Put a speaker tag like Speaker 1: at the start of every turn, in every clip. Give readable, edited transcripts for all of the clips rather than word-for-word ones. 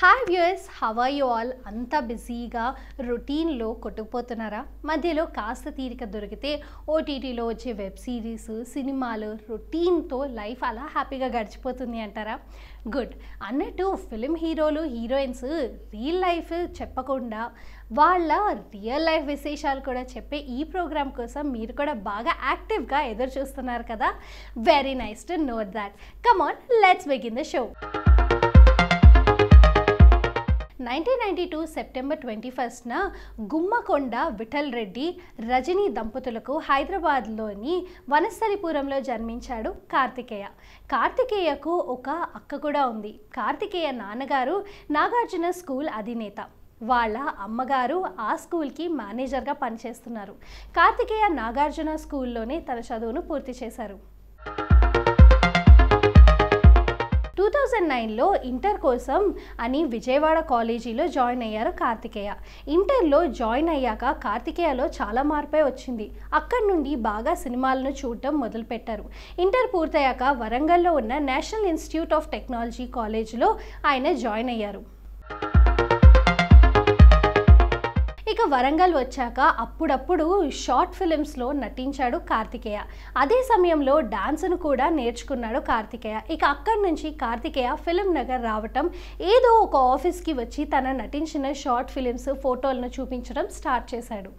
Speaker 1: Hi viewers, how are you all? అంతా బిజీగా రొటీన్లో కొట్టుకుపోతున్నారా? మధ్యలో కాస్త తీరిక దొరికితే ఓటీటీలో వచ్చే వెబ్ సిరీస్, సినిమాలు, రొటీన్తో లైఫ్ అలా హ్యాపీగా గడిచిపోతుంది అంటారా? గుడ్. అన్నట్టు ఫిలిం హీరోలు, హీరోయిన్స్ రియల్ లైఫ్ చెప్పకుండా వాళ్ళ రియల్ లైఫ్ విశేషాలు కూడా చెప్పే ఈ ప్రోగ్రామ్ కోసం మీరు కూడా బాగా యాక్టివ్గా ఎదురు చూస్తున్నారు కదా? Very nice to note that. Come on, let's begin the show. 1992 September 21న గుమ్మకొండ విఠల్ రెడ్డి, రజనీ దంపతులకు హైదరాబాద్లోని వనస్థలిపురంలో జన్మించాడు కార్తికేయ. కార్తికేయకు ఒక అక్క కూడా ఉంది. కార్తికేయ నాన్నగారు నాగార్జున స్కూల్ అధినేత. వాళ్ళ అమ్మగారు ఆ స్కూల్కి మేనేజర్గా పనిచేస్తున్నారు. కార్తికేయ నాగార్జున స్కూల్లోనే తన చదువును పూర్తి చేశారు. 2009లో ఇంటర్ కోసం అని విజయవాడ కాలేజీలో జాయిన్ అయ్యారు కార్తికేయ. ఇంటర్లో జాయిన్ అయ్యాక కార్తికేయలో చాలా మార్పే వచ్చింది. అక్కడి నుండి బాగా సినిమాలను చూడటం మొదలుపెట్టారు. ఇంటర్ పూర్తయ్యాక వరంగల్లో ఉన్న నేషనల్ ఇన్స్టిట్యూట్ ఆఫ్ టెక్నాలజీ కాలేజీలో ఆయన జాయిన్ అయ్యారు. ఇక వరంగల్ వచ్చాక అప్పుడప్పుడు షార్ట్ ఫిలిమ్స్లో నటించాడు కార్తికేయ. అదే సమయంలో డాన్స్ను కూడా నేర్చుకున్నాడు కార్తికేయ. ఇక అక్కడి నుంచి కార్తికేయ ఫిలిం నగర్ రావటం, ఏదో ఒక ఆఫీస్కి వచ్చి తన నటించిన షార్ట్ ఫిలిమ్స్ ఫోటోలను చూపించడం స్టార్ట్ చేశాడు.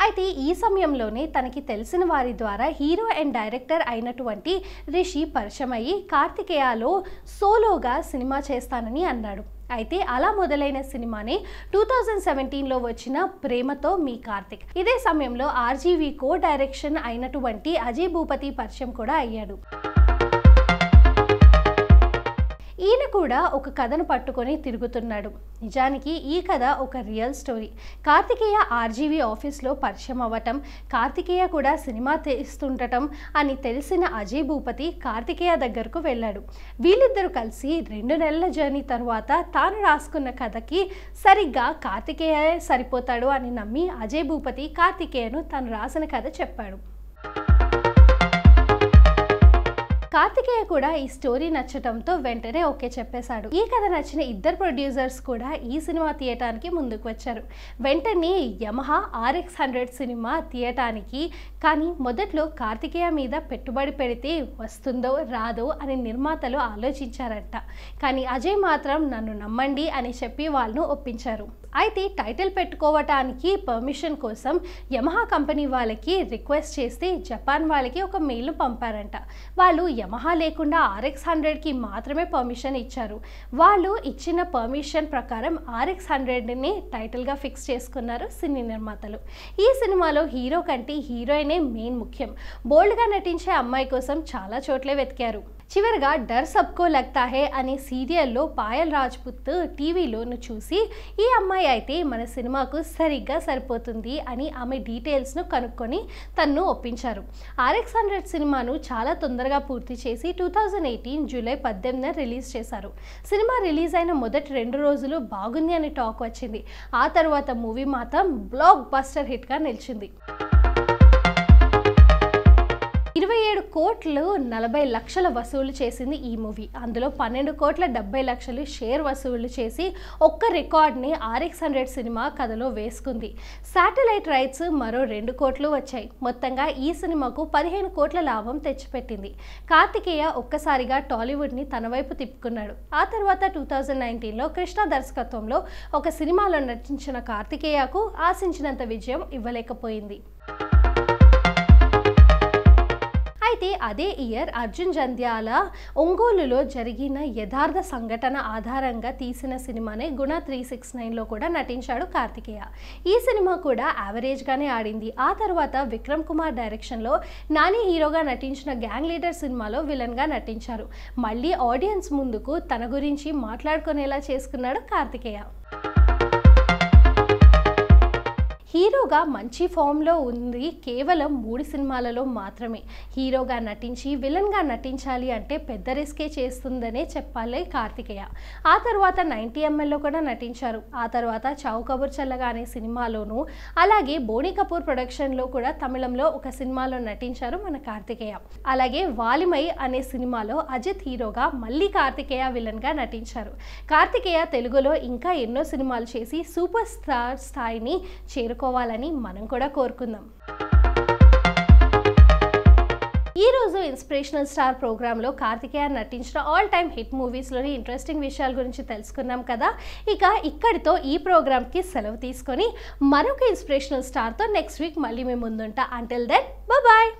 Speaker 1: అయితే ఈ సమయంలోనే తనకి తెలిసిన వారి ద్వారా హీరో అండ్ డైరెక్టర్ అయినటువంటి రిషి పరిచయం అయ్యి కార్తికేయలో సోలోగా సినిమా చేస్తానని అన్నాడు. అయితే అలా మొదలైన సినిమానే 2017లో వచ్చిన ప్రేమతో మీ కార్తిక్. ఇదే సమయంలో ఆర్జీవి కో డైరెక్షన్ అయినటువంటి అజయ్ భూపతి పరిచయం కూడా అయ్యాడు. ఈయన కూడా ఒక కథను పట్టుకొని తిరుగుతున్నాడు. నిజానికి ఈ కథ ఒక రియల్ స్టోరీ. కార్తికేయ ఆర్జీవి ఆఫీస్లో పరిచయం అవ్వటం, కార్తికేయ కూడా సినిమా తీస్తుండటం అని తెలిసిన అజయ్ భూపతి కార్తికేయ దగ్గరకు వెళ్ళాడు. వీళ్ళిద్దరూ కలిసి 2 నెలల జర్నీ తర్వాత తాను రాసుకున్న కథకి సరిగ్గా కార్తికేయ సరిపోతాడు అని నమ్మి అజయ్ భూపతి కార్తికేయను తను రాసిన కథ చెప్పాడు. కార్తికేయ కూడా ఈ స్టోరీ నచ్చటంతో వెంటనే ఓకే చెప్పేశాడు. ఈ కథ నచ్చిన ఇద్దరు ప్రొడ్యూసర్స్ కూడా ఈ సినిమా తీయటానికి ముందుకు వచ్చారు. వెంటనే యమహా RX100 సినిమా తీయటానికి. కానీ మొదట్లో కార్తికేయ మీద పెట్టుబడి పెడితే వస్తుందో రాదో అని నిర్మాతలు ఆలోచించారట. కానీ అజయ్ మాత్రం నన్ను నమ్మండి అని చెప్పి వాళ్ళను ఒప్పించారు. అయితే టైటిల్ పెట్టుకోవటానికి పర్మిషన్ కోసం యమహా కంపెనీ వాళ్ళకి రిక్వెస్ట్ చేస్తే జపాన్ వాళ్ళకి ఒక మెయిల్ పంపారంట. వాళ్ళు యమహా లేకుండా RX100కి మాత్రమే పర్మిషన్ ఇచ్చారు. వాళ్ళు ఇచ్చిన పర్మిషన్ ప్రకారం RX100ని టైటిల్గా ఫిక్స్ చేసుకున్నారు సినీ నిర్మాతలు. ఈ సినిమాలో హీరో కంటే హీరోయినే మెయిన్ ముఖ్యం. బోల్డ్గా నటించే అమ్మాయి కోసం చాలా చోట్లే వెతికారు. చివరిగా డర్ సబ్కో లగ్తా హే అనే సీరియల్లో పాయల్ రాజ్పుత్ టీవీలోను చూసి ఈ అమ్మాయి అయితే మన సినిమాకు సరిగ్గా సరిపోతుంది అని ఆమె డీటెయిల్స్ను కనుక్కొని తన్ను ఒప్పించారు. RX100 సినిమాను చాలా తొందరగా పూర్తి చేసి 2018 జూలై 18న రిలీజ్ చేశారు. సినిమా రిలీజ్ అయిన మొదటి 2 రోజులు బాగుంది అని టాక్ వచ్చింది. ఆ తర్వాత మూవీ మాత్రం బ్లాక్ బస్టర్ హిట్గా నిలిచింది. 27 కోట్లు 40 లక్షల వసూలు చేసింది ఈ మూవీ. అందులో 12 కోట్ల 70 లక్షలు షేర్ వసూలు చేసి ఒక్క రికార్డ్ని RX100 సినిమా కథలో వేసుకుంది. శాటిలైట్ రైట్స్ మరో 2 కోట్లు వచ్చాయి. మొత్తంగా ఈ సినిమాకు 15 కోట్ల లాభం తెచ్చిపెట్టింది. కార్తికేయ ఒక్కసారిగా టాలీవుడ్ని తన వైపు తిప్పుకున్నాడు. ఆ తర్వాత 2019లో కృష్ణ దర్శకత్వంలో ఒక సినిమాలో నటించిన కార్తికేయకు ఆశించినంత విజయం ఇవ్వలేకపోయింది. అయితే అదే ఇయర్ అర్జున్ జంధ్యాల ఒంగోలులో జరిగిన యథార్థ సంఘటన ఆధారంగా తీసిన సినిమానే గుణ 369లో కూడా నటించాడు కార్తికేయ. ఈ సినిమా కూడా యావరేజ్గానే ఆడింది. ఆ తర్వాత విక్రమ్ కుమార్ డైరెక్షన్లో నాని హీరోగా నటించిన గ్యాంగ్ లీడర్ సినిమాలో విలన్గా నటించారు. మళ్ళీ ఆడియన్స్ ముందుకు తన గురించి మాట్లాడుకునేలా చేసుకున్నాడు కార్తికేయ. హీరోగా మంచి ఫామ్లో ఉంది కేవలం 3 సినిమాలలో మాత్రమే. హీరోగా నటించి విలన్గా నటించాలి అంటే పెద్ద రిస్కే చేస్తుందనే చెప్పాలి కార్తికేయ. ఆ తర్వాత 90mlలో కూడా నటించారు. ఆ తర్వాత చావు కబుర్ చల్లగా అనే సినిమాలోను, అలాగే బోనీ కపూర్ ప్రొడక్షన్లో కూడా తమిళంలో ఒక సినిమాలో నటించారు మన కార్తికేయ. అలాగే వాలిమై అనే సినిమాలో అజిత్ హీరోగా మళ్ళీ కార్తికేయ విలన్గా నటించారు. కార్తికేయ తెలుగులో ఇంకా ఎన్నో సినిమాలు చేసి సూపర్ స్టార్ స్థాయిని చేరుకోవాలని మనం కూడా కోరుకుందాం. ఈరోజు ఇన్స్పిరేషనల్ స్టార్ ప్రోగ్రాంలో కార్తికేయ నటించిన ఆల్ టైమ్ హిట్ మూవీస్లోని ఇంట్రెస్టింగ్ విషయాల గురించి తెలుసుకున్నాం కదా. ఇక ఇక్కడితో ఈ ప్రోగ్రామ్కి సెలవు తీసుకొని మరొక ఇన్స్పిరేషనల్ స్టార్తో నెక్స్ట్ వీక్ మళ్ళీ మేము ముందుంటా. Until then bye.